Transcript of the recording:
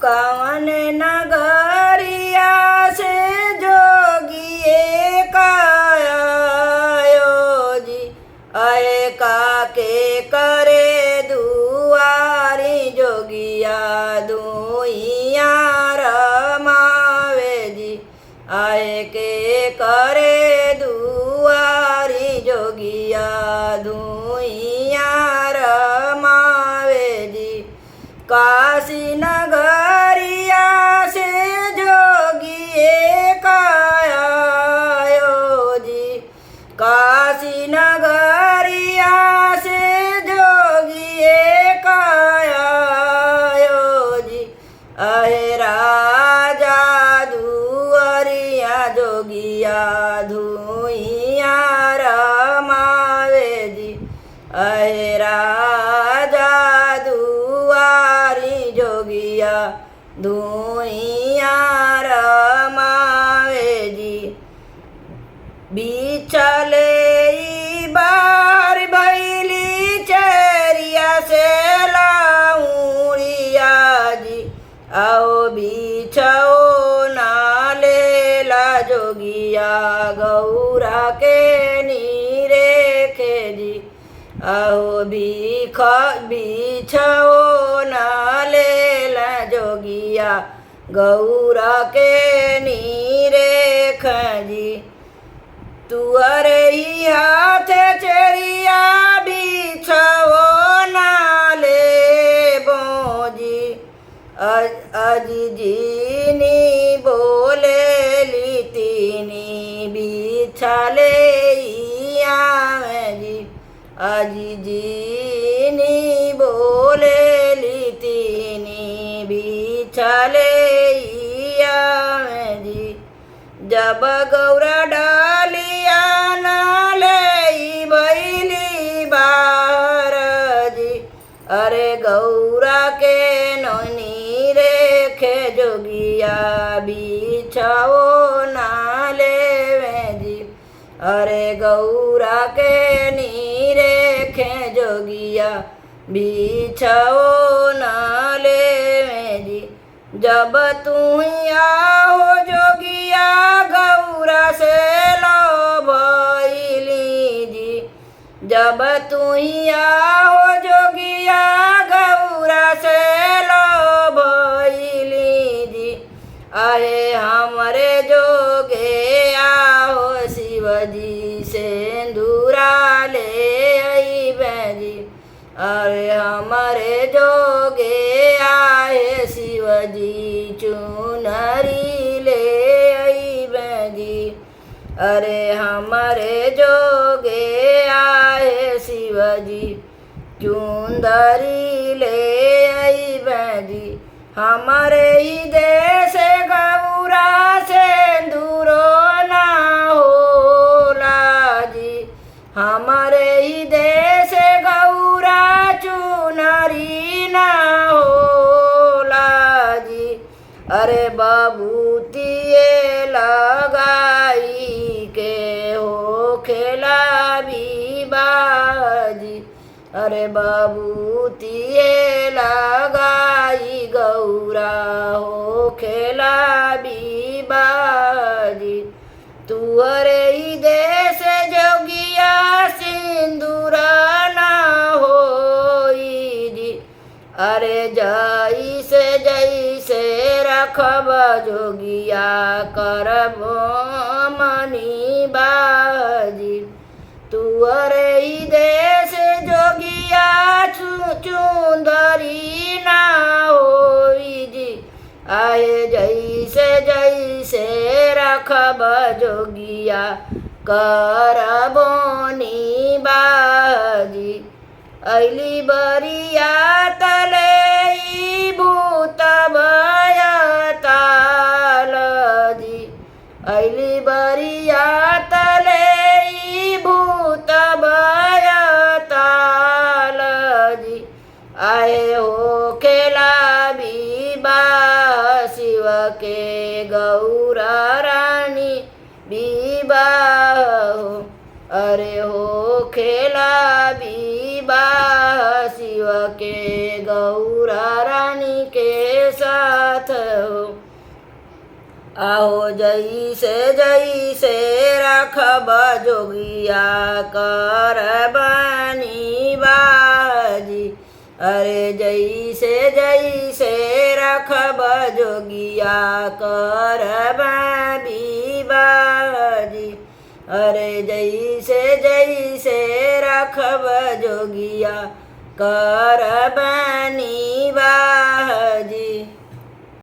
कवन नगरिया से जोगिए कायो जी अये काके करे दुआरी जोगिया दुइया रमावे जी आए के करे दुआरी जोगिया दुइया रमावे जी काशी नगरिया से जोगिए कायो जी काशी नगरिया से जोगिए कायो जी अहे राजा दुअरिया जोगिया धुइया रमावे जी अहे राजा दुआरी जोगिया धुइया रमावे जी बिछले बार भैली चेरिया से लाउरिया जी आओ बिछो नालेला जोगिया गौरा के नीरे खेजी आओ बिछो नालेला जोगिया गौरा के नीरे खजी तुअरे ही हाथ चेरिया बिछो नाले बोजी अजीनी बोले लीतीनी बिछाले जी अजीनी बोले लीतीनी बिछाले जी जब गौरा डालिया नाले भैली बार जी अरे गौरा के नोनी रेखे जोगिया बिछाओ नाले जी अरे गौरा के नीरे खे जोगिया बिछाओ नाले जी जब तू आओ जोगिया गौरा से लो भैली जी जब तू आओ जोगिया गौरा से लो भैली जी अरे हमरे जोगे आओ शिवजी सिंदूरा ले आई जी अरे हमारे जोगे आए शिवजी चुनरी ले आई जी अरे हमारे जोगे आए शिवजी चुंदरी ले आई जी हमारे ही देश गौरा सिंदूरो ना होला जी हमारे ही देश गौरा चुनरी ना होला जी अरे बबूतिए लगाई के हो खेला भी बाजी अरे बबूतिए लगाई गौरा हो खेला भी बाजी तुअरे ही देश जोगिया सिंदूरा ना होई जी अरे जैसे रखब जोगिया करब मनी बाजी तुअरे ही देश जोगिया चुंदरी ना होई जी आए जैसे रखब जोगिया करबोनी बाजी अली बरिया तले भूत भयताल जी अली बरिया तले भूत भयताल जी आए हो खेला बीबा शिव के गौरा रानी बीबा हो अरे हो खेला बीबा शिव के गौरा रानी के साथ साथ हो। आहो जैसे रखब जोगिया करबनी बाजी। अरे जैसे रखब जोगिया करबनी बाजी। अरे जैसे रखब जोगिया करबनी बाजी।